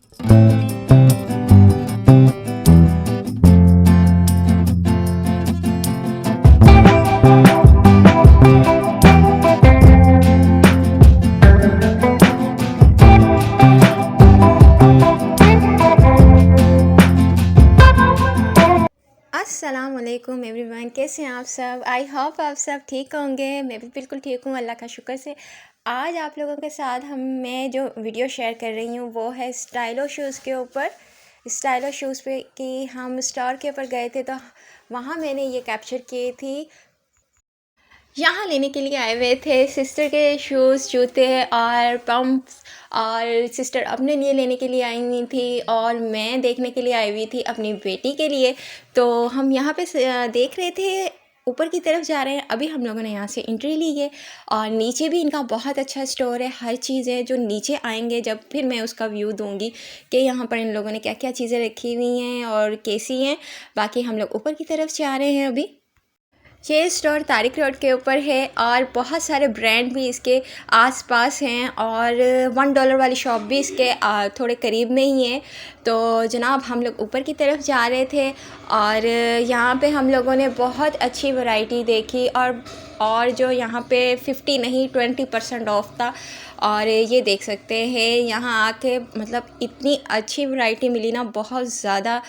अस्सलाम वालेकुम एवरीवन, कैसे हैं आप सब। आई होप आप सब ठीक होंगे। मैं भी बिल्कुल ठीक हूँ, अल्लाह का शुक्र से। आज आप लोगों के साथ मैं जो वीडियो शेयर कर रही हूँ वो है स्टाइलो शूज़ के ऊपर। स्टाइलो शूज़ पे कि हम स्टोर के ऊपर गए थे तो वहाँ मैंने ये कैप्चर किए थी। यहाँ लेने के लिए आए हुए थे सिस्टर के शूज़, जूते और पम्प्स, और सिस्टर अपने लिए लेने के लिए आई हुई थी और मैं देखने के लिए आई हुई थी अपनी बेटी के लिए। तो हम यहाँ पे देख रहे थे, ऊपर की तरफ जा रहे हैं। अभी हम लोगों ने यहाँ से एंट्री ली है और नीचे भी इनका बहुत अच्छा स्टोर है। हर चीज़ है जो नीचे आएंगे जब फिर मैं उसका व्यू दूंगी कि यहाँ पर इन लोगों ने क्या क्या चीज़ें रखी हुई हैं और कैसी हैं। बाकी हम लोग ऊपर की तरफ जा रहे हैं अभी। ये स्टोर तारिक रोड के ऊपर है और बहुत सारे ब्रांड भी इसके आसपास हैं और $1 वाली शॉप भी इसके थोड़े करीब में ही है। तो जनाब हम लोग ऊपर की तरफ जा रहे थे और यहाँ पे हम लोगों ने बहुत अच्छी वैरायटी देखी और जो यहाँ पे 50 नहीं 20% ऑफ था। और ये देख सकते हैं यहाँ आके मतलब इतनी अच्छी वैरायटी मिली ना, बहुत ज़्यादा।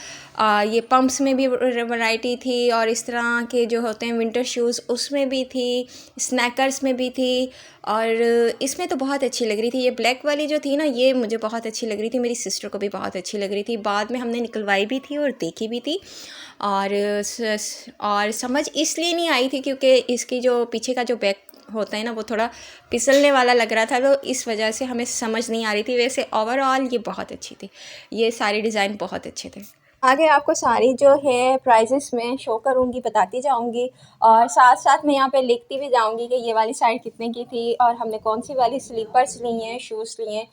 ये पम्प्स में भी वैरायटी थी और इस तरह के जो होते हैं विंटर शूज़ उसमें भी थी, स्नैकर्स में भी थी। और इसमें तो बहुत अच्छी लग रही थी। ये ब्लैक वाली जो थी ना, ये मुझे बहुत अच्छी लग रही थी, मेरी सिस्टर को भी बहुत अच्छी लग रही थी। बाद में हमने निकलवाई भी थी और देखी भी थी। और समझ इसलिए नहीं आई थी क्योंकि इसकी जो पीछे का जो बैक होता है ना वो थोड़ा फिसलने वाला लग रहा था, तो इस वजह से हमें समझ नहीं आ रही थी। वैसे ओवरऑल ये बहुत अच्छी थी, ये सारे डिज़ाइन बहुत अच्छे थे। आगे आपको सारी जो है प्राइजेस में शो करूँगी, बताती जाऊँगी और साथ साथ मैं यहाँ पे लिखती भी जाऊँगी कि ये वाली साइड कितने की थी और हमने कौन सी वाली स्लीपर्स ली हैं, शूज़ लिए हैं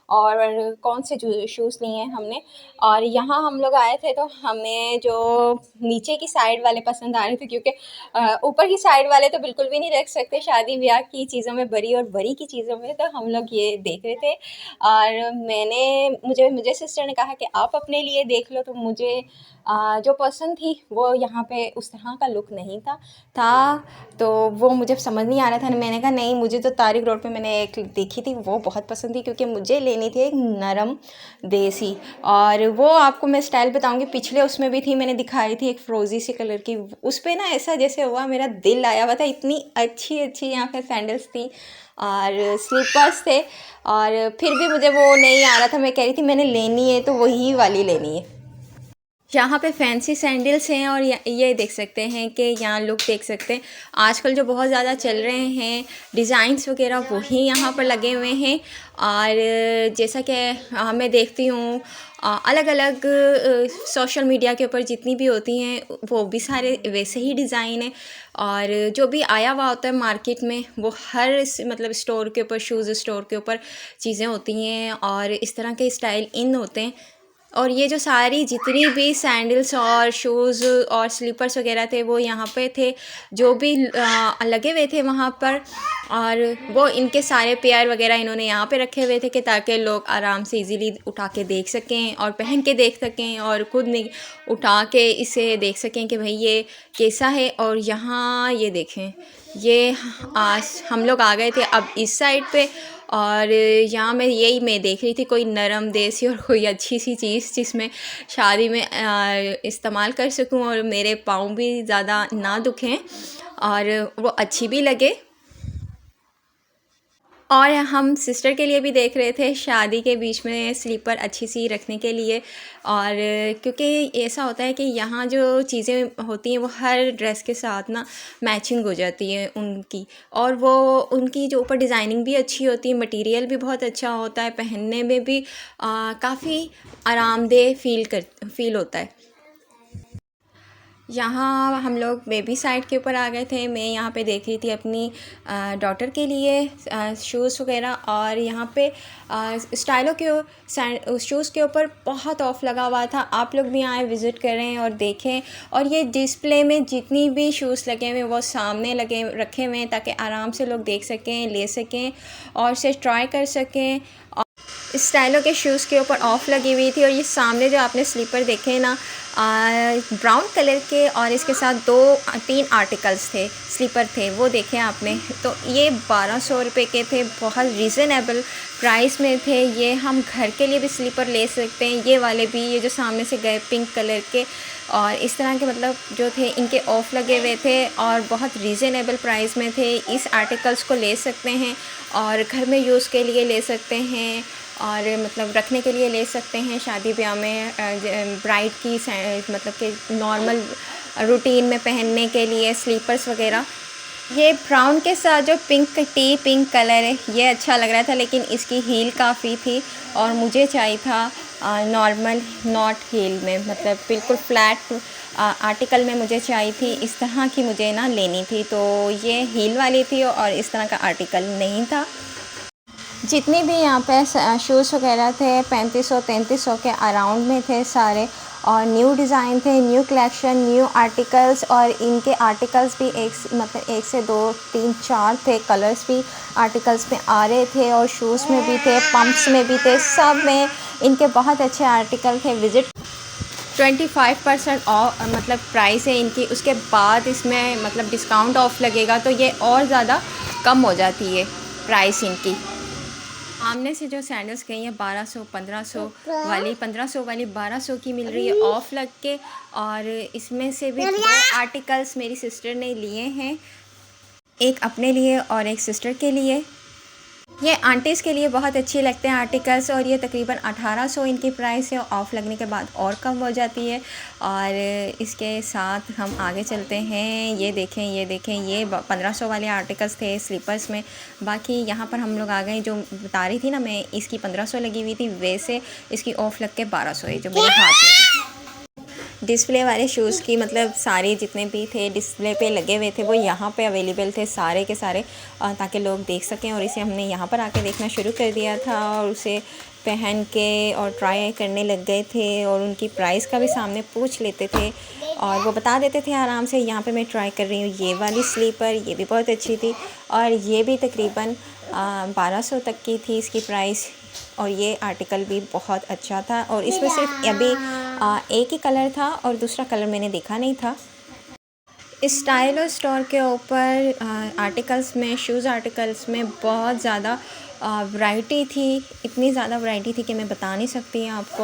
और कौन से शूज़ लिए हैं हमने। और यहाँ हम लोग आए थे तो हमें जो नीचे की साइड वाले पसंद आ रहे थे क्योंकि ऊपर की साइड वाले तो बिल्कुल भी नहीं रख सकते शादी ब्याह की चीज़ों में बरी, और बरी की चीज़ों में तो हम लोग ये देख रहे थे। और मुझे सिस्टर ने कहा कि आप अपने लिए देख लो, तो मुझे जो पसंद थी वो यहाँ पे उस तरह का लुक नहीं था तो वो मुझे समझ नहीं आ रहा था। मैंने कहा नहीं, मुझे तो तारिक रोड पे मैंने एक देखी थी वो बहुत पसंद थी क्योंकि मुझे लेनी थी एक नरम देसी। और वो आपको मैं स्टाइल बताऊंगी, पिछले उसमें भी थी, मैंने दिखाई थी एक फ्रोजी सी कलर की। उस पर ना ऐसा जैसे हुआ मेरा दिल आया हुआ था, इतनी अच्छी अच्छी यहाँ पे सैंडल्स थी और स्लीपर्स थे। और फिर भी मुझे वो नहीं आ रहा था, मैं कह रही थी मैंने लेनी है तो वही वाली लेनी है। यहाँ पे फैंसी सैंडल्स हैं और ये देख सकते हैं कि यहाँ लुक देख सकते हैं। आजकल जो बहुत ज़्यादा चल रहे हैं डिज़ाइंस वगैरह वही यहाँ पर लगे हुए हैं। और जैसा कि मैं देखती हूँ अलग अलग सोशल मीडिया के ऊपर जितनी भी होती हैं वो भी सारे वैसे ही डिज़ाइन है। और जो भी आया हुआ होता है मार्केट में वो हर मतलब स्टोर के ऊपर, शूज़ स्टोर के ऊपर चीज़ें होती हैं और इस तरह के स्टाइल इन होते हैं। और ये जो सारी जितनी भी सैंडल्स और शूज़ और स्लीपर्स वगैरह थे वो यहाँ पे थे, जो भी लगे हुए थे वहाँ पर। और वो इनके सारे पेयर वगैरह इन्होंने यहाँ पे रखे हुए थे कि ताकि लोग आराम से इजीली उठा के देख सकें और पहन के देख सकें और ख़ुद उठा के इसे देख सकें कि भाई ये कैसा है। और यहाँ ये देखें, ये आज हम लोग आ गए थे अब इस साइड पे और यहाँ मैं देख रही थी कोई नरम देसी और कोई अच्छी सी चीज़ जिसमें शादी में इस्तेमाल कर सकूँ और मेरे पाँव भी ज़्यादा ना दुखें और वो अच्छी भी लगे। और हम सिस्टर के लिए भी देख रहे थे शादी के बीच में स्लीपर अच्छी सी रखने के लिए। और क्योंकि ऐसा होता है कि यहाँ जो चीज़ें होती हैं वो हर ड्रेस के साथ ना मैचिंग हो जाती है उनकी, और वो उनकी जो ऊपर डिज़ाइनिंग भी अच्छी होती है, मटेरियल भी बहुत अच्छा होता है, पहनने में भी काफ़ी आरामदेह फील होता है। यहाँ हम लोग बेबी साइड के ऊपर आ गए थे। मैं यहाँ पे देख रही थी अपनी डॉटर के लिए शूज़ वगैरह, और यहाँ पे स्टाइलो के शूज़ के ऊपर बहुत ऑफ़ लगा हुआ था। आप लोग भी आए, विज़िट करें और देखें। और ये डिस्प्ले में जितनी भी शूज़ लगे हुए हैं वो सामने रखे हुए हैं ताकि आराम से लोग देख सकें, ले सकें और इसे ट्राई कर सकें। स्टाइलो के शूज़ के ऊपर ऑफ लगी हुई थी और ये सामने जो आपने स्लीपर देखे ना ब्राउन कलर के और इसके साथ 2-3 आर्टिकल्स थे स्लीपर थे वो देखे आपने। तो ये 1200 रुपये के थे, बहुत रीज़नेबल प्राइस में थे। ये हम घर के लिए भी स्लीपर ले सकते हैं, ये वाले भी, ये जो सामने से गए पिंक कलर के और इस तरह के मतलब जो थे इनके ऑफ़ लगे हुए थे और बहुत रीज़नेबल प्राइस में थे। इस आर्टिकल्स को ले सकते हैं और घर में यूज़ के लिए ले सकते हैं और मतलब रखने के लिए ले सकते हैं, शादी ब्याह में ब्राइड की मतलब कि नॉर्मल रूटीन में पहनने के लिए स्लीपर्स वगैरह। ये ब्राउन के साथ जो पिंक कलर है ये अच्छा लग रहा था, लेकिन इसकी हील काफ़ी थी और मुझे चाहिए था नॉर्मल नॉट हील में, मतलब बिल्कुल फ्लैट आर्टिकल में मुझे चाहिए थी। इस तरह की मुझे ना लेनी थी, तो ये हील वाली थी और इस तरह का आर्टिकल नहीं था। जितनी भी यहाँ पे शूज़ वगैरह थे 3500-3300 के अराउंड में थे सारे और न्यू डिज़ाइन थे, न्यू कलेक्शन, न्यू आर्टिकल्स और इनके आर्टिकल्स भी मतलब 1 से 2 3 4 थे, कलर्स भी आर्टिकल्स में आ रहे थे और शूज़ में भी थे, पम्प्स में भी थे, सब में इनके बहुत अच्छे आर्टिकल थे। विज़िट 25% ऑफ मतलब प्राइस है इनकी, उसके बाद इसमें मतलब डिस्काउंट ऑफ लगेगा तो ये और ज़्यादा कम हो जाती है प्राइस इनकी। सामने से जो सैंडल्स गई हैं 1200-1500 वाली, 1500 वाली 1200 की मिल रही है ऑफ़ लग के और इसमें से भी 2 आर्टिकल्स मेरी सिस्टर ने लिए हैं, एक अपने लिए और एक सिस्टर के लिए। ये आंटीज़ के लिए बहुत अच्छे लगते हैं आर्टिकल्स और ये तकरीबन 1800 इनकी प्राइस है, ऑफ़ लगने के बाद और कम हो जाती है। और इसके साथ हम आगे चलते हैं। ये देखें ये 1500 वाले आर्टिकल्स थे स्लीपर्स में। बाकी यहाँ पर हम लोग आ गए, जो बता रही थी ना मैं इसकी 1500 लगी हुई थी, वैसे इसकी ऑफ़ लग के 1200 है जो मेरे हाथ में थी। डिस्प्ले वाले शूज़ की मतलब सारे जितने भी थे डिस्प्ले पे लगे हुए थे वो यहाँ पे अवेलेबल थे सारे के सारे, ताकि लोग देख सकें। और इसे हमने यहाँ पर आके देखना शुरू कर दिया था और उसे पहन के और ट्राई करने लग गए थे और उनकी प्राइस का भी सामने पूछ लेते थे और वो बता देते थे आराम से। यहाँ पे मैं ट्राई कर रही हूँ ये वाली स्लीपर, ये भी बहुत अच्छी थी और ये भी तकरीबन 1200 तक की थी इसकी प्राइस और ये आर्टिकल भी बहुत अच्छा था। और इसमें सिर्फ अभी एक ही कलर था और दूसरा कलर मैंने देखा नहीं था। स्टाइलो स्टोर के ऊपर आर्टिकल्स में, शूज़ आर्टिकल्स में बहुत ज़्यादा वैरायटी थी, इतनी ज़्यादा वैरायटी थी कि मैं बता नहीं सकती आपको।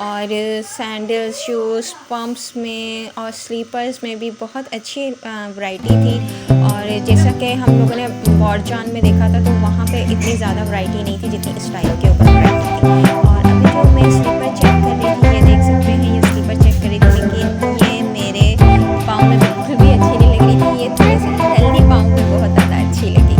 और सैंडल्स, शूज़, पम्प्स में और स्लीपर्स में भी बहुत अच्छी वैरायटी थी। और जैसा कि हम लोगों ने बॉर्जान में देखा था तो वहाँ पे इतनी ज़्यादा वैरायटी नहीं थी जितनी स्टाइलो के ऊपर वैरायटी थी। और अभी जो मैं स्लीपर चेक कर रही थी, ये देख सकते हैं, ये स्लीपर चेक कर रही थी, लेकिन ये मेरे पाँव में बिल्कुल भी अच्छी नहीं लग रही थी। ये थोड़ी सी हेल्दी पाँव में बहुत ज़्यादा अच्छी लगी।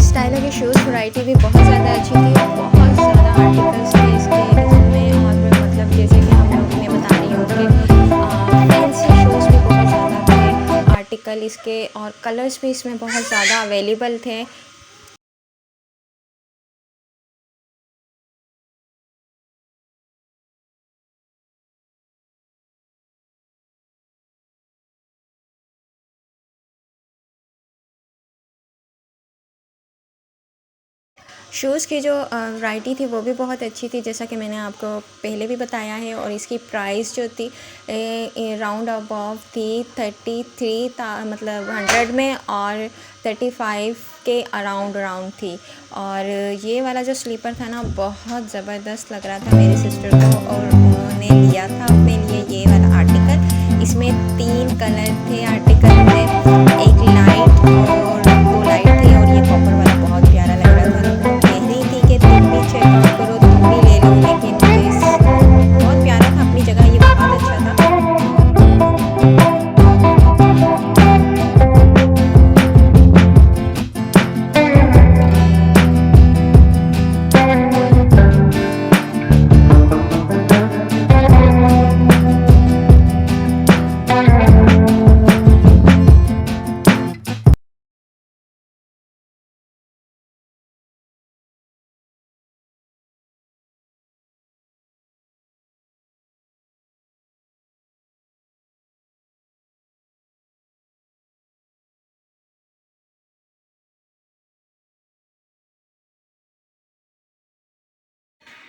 स्टाइलो की शूज़ वैरायटी भी बहुत ज़्यादा अच्छी थी और बहुत ज़्यादा आर्टिकल्स थे इसके में। और मतलब जैसे कि हम लोग मैं बता रही हूँ कि फैंसी शूज़ भी बहुत ज़्यादा थे आर्टिकल इसके और कलर्स भी इसमें बहुत ज़्यादा अवेलेबल थे। शूज़ की जो वैरायटी थी वो भी बहुत अच्छी थी, जैसा कि मैंने आपको पहले भी बताया है। और इसकी प्राइस जो थी राउंड अबाउट थी 33 मतलब 100 में और 35 के अराउंड थी। और ये वाला जो स्लीपर था ना बहुत ज़बरदस्त लग रहा था मेरी सिस्टर को और उन्होंने लिया था अपने लिए ये वाला आर्टिकल। इसमें 3 कलर थे आर्टिकल में, एक लाइट और 2 लाइट थे और ये कॉपर वाला बहुत प्यारा लग रहा था। कह रही थी कि तुम भी चेकआउट करो, तुम भी ले लो, लेकिन बहुत प्यारा था अपनी जगह, ये बहुत अच्छा था।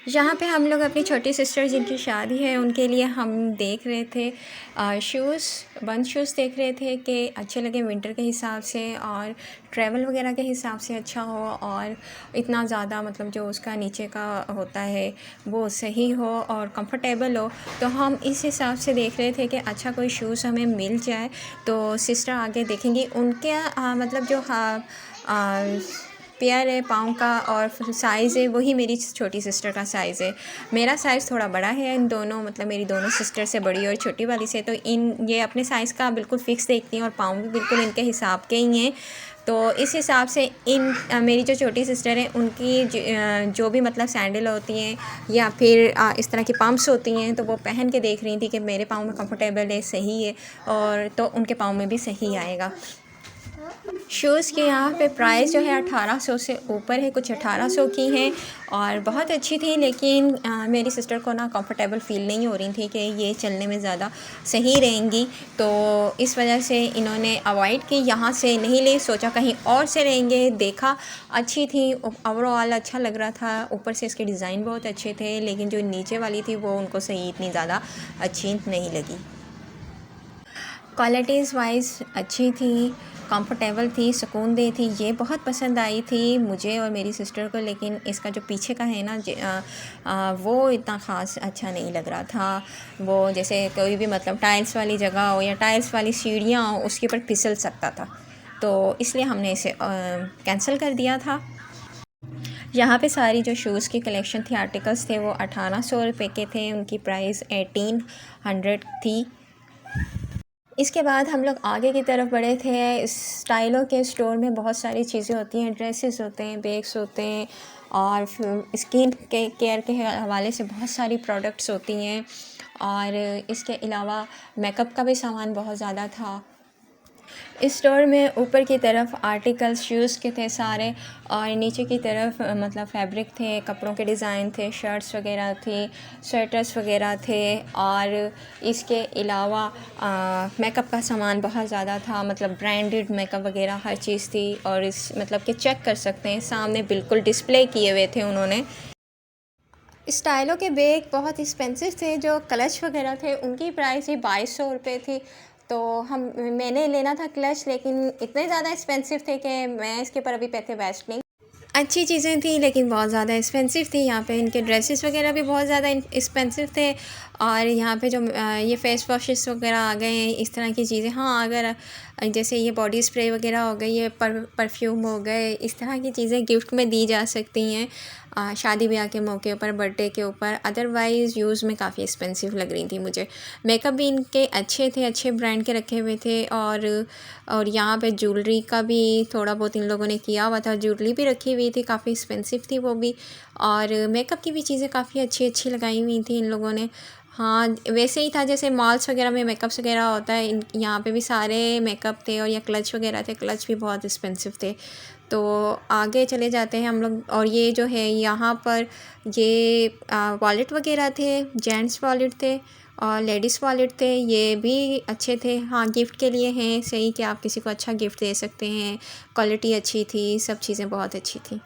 यहाँ पे हम लोग अपनी छोटी सिस्टर जिनकी शादी है उनके लिए हम देख रहे थे शूज़, बंद शूज़ देख रहे थे कि अच्छे लगे विंटर के हिसाब से और ट्रैवल वगैरह के हिसाब से अच्छा हो और इतना ज़्यादा मतलब जो उसका नीचे का होता है वो सही हो और कंफर्टेबल हो। तो हम इस हिसाब से देख रहे थे कि अच्छा कोई शूज़ हमें मिल जाए। तो सिस्टर आगे देखेंगी उनके मतलब जो पेयर है पाँव का और साइज़ है वही मेरी छोटी सिस्टर का साइज़ है। मेरा साइज़ थोड़ा बड़ा है इन दोनों मतलब मेरी दोनों सिस्टर से बड़ी और छोटी वाली से। तो ये अपने साइज़ का बिल्कुल फ़िक्स देखती हैं और पाँव भी बिल्कुल इनके हिसाब के ही हैं। तो इस हिसाब से मेरी जो छोटी सिस्टर है उनकी जो भी मतलब सैंडल होती हैं या फिर इस तरह की पम्प्स होती हैं तो वो पहन के देख रही थी कि मेरे पाँव में कंफर्टेबल है, सही है और तो उनके पाँव में भी सही आएगा। शूज़ की यहाँ पे प्राइस जो है 1800 से ऊपर है, कुछ 1800 की हैं और बहुत अच्छी थी। लेकिन मेरी सिस्टर को ना कंफर्टेबल फ़ील नहीं हो रही थी कि ये चलने में ज़्यादा सही रहेंगी। तो इस वजह से इन्होंने अवॉइड की, यहाँ से नहीं ली, सोचा कहीं और से लेंगे। देखा अच्छी थी, ओवरऑल अच्छा लग रहा था, ऊपर से इसके डिज़ाइन बहुत अच्छे थे। लेकिन जो नीचे वाली थी वो उनको सही इतनी ज़्यादा अच्छी नहीं लगी। क्वालिटीज़ वाइज अच्छी थी, कंफर्टेबल थी, सुकून दे थी, ये बहुत पसंद आई थी मुझे और मेरी सिस्टर को। लेकिन इसका जो पीछे का है ना वो इतना ख़ास अच्छा नहीं लग रहा था। वो जैसे कोई भी मतलब टाइल्स वाली जगह हो या टाइल्स वाली सीढ़ियाँ हो उसके ऊपर फिसल सकता था, तो इसलिए हमने इसे कैंसिल कर दिया था। यहाँ पे सारी जो शूज़ की कलेक्शन थी, आर्टिकल्स थे, वो 1800 रुपये के थे, उनकी प्राइस 1800 थी। इसके बाद हम लोग आगे की तरफ बढ़े थे। स्टाइलों के स्टोर में बहुत सारी चीज़ें होती हैं, ड्रेसेस होते हैं, बैग्स होते हैं और स्किन के केयर के हवाले से बहुत सारी प्रोडक्ट्स होती हैं और इसके अलावा मेकअप का भी सामान बहुत ज़्यादा था। इस स्टोर में ऊपर की तरफ आर्टिकल्स शूज़ के थे सारे और नीचे की तरफ मतलब फैब्रिक थे, कपड़ों के डिज़ाइन थे, शर्ट्स वगैरह थी, स्वेटर्स वगैरह थे और इसके अलावा मेकअप का सामान बहुत ज़्यादा था, मतलब ब्रांडेड मेकअप वगैरह हर चीज़ थी। और इस मतलब कि चेक कर सकते हैं, सामने बिल्कुल डिस्प्ले किए हुए थे उन्होंने। स्टाइलों के बैग बहुत एक्सपेंसिव थे, जो क्लच वगैरह थे उनकी प्राइस ही 2200 रुपये थी। तो मैंने लेना था क्लच, लेकिन इतने ज़्यादा एक्सपेंसिव थे कि मैं इसके ऊपर अभी पैसे वेस्ट नहीं। अच्छी चीज़ें थी लेकिन बहुत ज़्यादा एक्सपेंसिव थी। यहाँ पे इनके ड्रेसेस वगैरह भी बहुत ज़्यादा एक्सपेंसिव थे और यहाँ पे जो ये फेस वॉशेस वगैरह आ गए हैं, इस तरह की चीज़ें। हाँ, अगर जैसे ये बॉडी स्प्रे वगैरह हो गई, ये परफ्यूम हो गए, इस तरह की चीज़ें गिफ्ट में दी जा सकती हैं शादी ब्याह के मौके पर, बर्थडे के ऊपर। अदरवाइज़ यूज़ में काफ़ी एक्सपेंसिव लग रही थी मुझे। मेकअप भी इनके अच्छे थे, अच्छे ब्रांड के रखे हुए थे और यहाँ पे ज्वेलरी का भी थोड़ा बहुत इन लोगों ने किया हुआ था। ज्वेलरी भी रखी हुई थी, काफ़ी एक्सपेंसिव थी वो भी, और मेकअप की भी चीज़ें काफ़ी अच्छी अच्छी लगाई हुई थी इन लोगों ने। हाँ, वैसे ही था जैसे मॉल्स वगैरह में मेकअप्स वगैरह होता है, यहाँ पे भी सारे मेकअप थे और या क्लच वगैरह थे। क्लच भी बहुत एक्सपेंसिव थे। तो आगे चले जाते हैं हम लोग और ये जो है यहाँ पर ये वॉलेट वगैरह थे, जेंट्स वॉलेट थे और लेडीज़ वॉलेट थे, ये भी अच्छे थे। हाँ, गिफ्ट के लिए हैं सही कि आप किसी को अच्छा गिफ्ट दे सकते हैं। क्वालिटी अच्छी थी, सब चीज़ें बहुत अच्छी थी।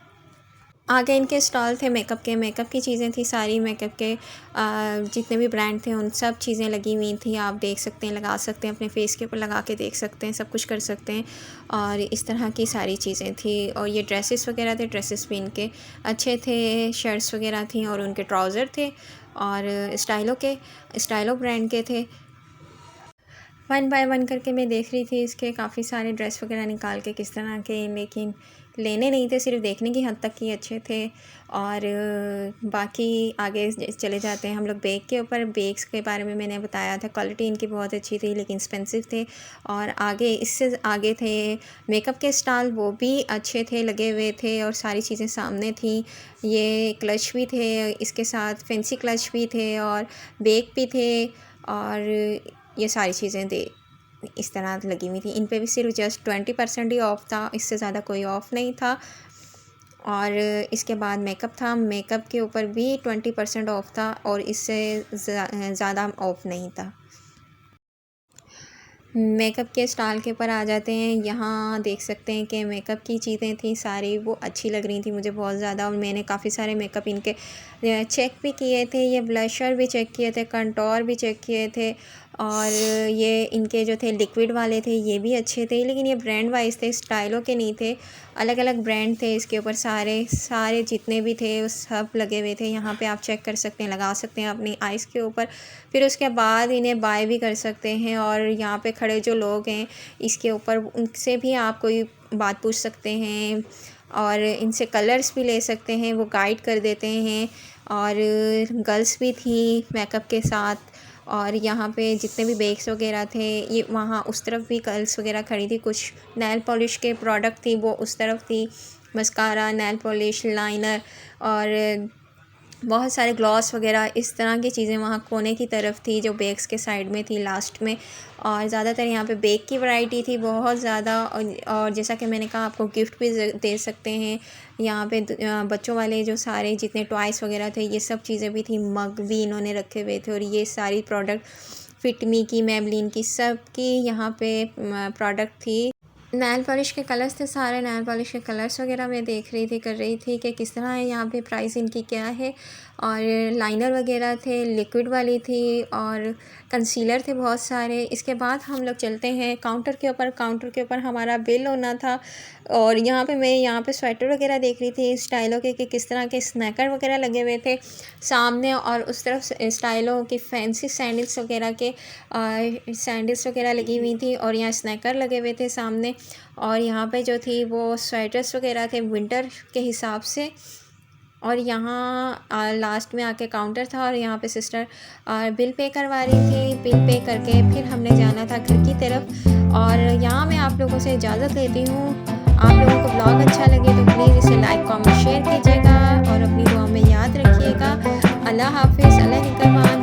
आगे इनके स्टॉल थे मेकअप के, मेकअप की चीज़ें थी सारी। मेकअप के जितने भी ब्रांड थे उन सब चीज़ें लगी हुई थी। आप देख सकते हैं, लगा सकते हैं, अपने फेस के ऊपर लगा के देख सकते हैं, सब कुछ कर सकते हैं और इस तरह की सारी चीज़ें थी। और ये ड्रेसेस वगैरह थे, ड्रेसेस भी इनके अच्छे थे, शर्ट्स वगैरह थी और उनके ट्राउज़र थे और स्टाइलो ब्रांड के थे। वन बाय वन करके मैं देख रही थी इसके काफ़ी सारे ड्रेस वगैरह निकाल के किस तरह के, लेकिन लेने नहीं थे, सिर्फ देखने की हद तक ही अच्छे थे। और बाकी आगे चले जाते हैं हम लोग बैग के ऊपर। बैग्स के बारे में मैंने बताया था, क्वालिटी इनकी बहुत अच्छी थी लेकिन एक्सपेंसिव थे। और आगे इससे आगे थे मेकअप के स्टॉल, वो भी अच्छे थे, लगे हुए थे और सारी चीज़ें सामने थी। ये क्लच भी थे, इसके साथ फैंसी क्लच भी थे और बैग भी थे और ये सारी चीज़ें दे इस तरह लगी हुई थी। इन पे भी सिर्फ जस्ट 20% ही ऑफ़ था, इससे ज़्यादा कोई ऑफ़ नहीं था। और इसके बाद मेकअप था, मेकअप के ऊपर भी 20% ऑफ़ था और इससे ज़्यादा ऑफ़ नहीं था। मेकअप के स्टाइल के ऊपर आ जाते हैं। यहाँ देख सकते हैं कि मेकअप की चीज़ें थी सारी, वो अच्छी लग रही थी मुझे बहुत ज़्यादा, और मैंने काफ़ी सारे मेकअप इनके चेक भी किए थे। ये ब्लशर भी चेक किए थे, कंटोर भी चेक किए थे, और ये इनके जो थे लिक्विड वाले थे ये भी अच्छे थे, लेकिन ये ब्रांड वाइज थे, स्टाइलों के नहीं थे। अलग अलग ब्रांड थे इसके ऊपर, सारे सारे जितने भी थे वो सब लगे हुए थे। यहाँ पे आप चेक कर सकते हैं, लगा सकते हैं अपनी आइज़ के ऊपर, फिर उसके बाद इन्हें बाय भी कर सकते हैं। और यहाँ पे खड़े जो लोग हैं इसके ऊपर, उनसे भी आप कोई बात पूछ सकते हैं और इनसे कलर्स भी ले सकते हैं, वो गाइड कर देते हैं। और गर्ल्स भी थी मेकअप के साथ। और यहाँ पे जितने भी बेग्स वगैरह थे, ये वहाँ उस तरफ भी गर्ल्स वगैरह खड़ी थी। कुछ नेल पॉलिश के प्रोडक्ट थी वो उस तरफ थी, मस्कारा, नेल पॉलिश, लाइनर और बहुत सारे ग्लॉस वगैरह इस तरह की चीज़ें वहाँ कोने की तरफ थी, जो बेग्स के साइड में थी लास्ट में। और ज़्यादातर यहाँ पे बेग की वैरायटी थी बहुत ज़्यादा। और जैसा कि मैंने कहा, आपको गिफ्ट भी दे सकते हैं यहाँ पे। बच्चों वाले जो सारे जितने टॉयस वगैरह थे ये सब चीज़ें भी थी, मग भी इन्होंने रखे हुए थे। और ये सारी प्रोडक्ट फिटमी की, मेबलिन की, सब की यहाँ पे प्रोडक्ट थी। नेल पॉलिश के कलर्स थे सारे, नेल पॉलिश के कलर्स वगैरह मैं देख रही थी, कर रही थी कि किस तरह है यहाँ पे, प्राइस इनकी क्या है। और लाइनर वगैरह थे, लिक्विड वाली थी, और कंसीलर थे बहुत सारे। इसके बाद हम लोग चलते हैं काउंटर के ऊपर। काउंटर के ऊपर हमारा बिल होना था, और यहाँ पे मैं यहाँ पे स्वेटर वगैरह देख रही थी स्टाइलों के, कि किस तरह के स्नैकर वगैरह लगे हुए थे सामने। और उस तरफ स्टाइलों की फैंसी सैंडल्स वगैरह के सैंडल्स वगैरह लगी हुई थी, और यहाँ स्नैकर लगे हुए थे सामने। और यहाँ पे जो थी वो स्वेटर्स वगैरह थे विंटर के हिसाब से। और यहाँ लास्ट में आके काउंटर था, और यहाँ पे सिस्टर बिल पे करवा रही थी। बिल पे करके फिर हमने जाना था घर की तरफ। और यहाँ मैं आप लोगों से इजाज़त लेती हूँ। आप लोगों को ब्लॉग अच्छा लगे तो प्लीज़ इसे लाइक, कमेंट, शेयर कीजिएगा, और अपनी दुआ में याद रखिएगा। अल्लाह हाफिज़, अल्लाह निगहबान।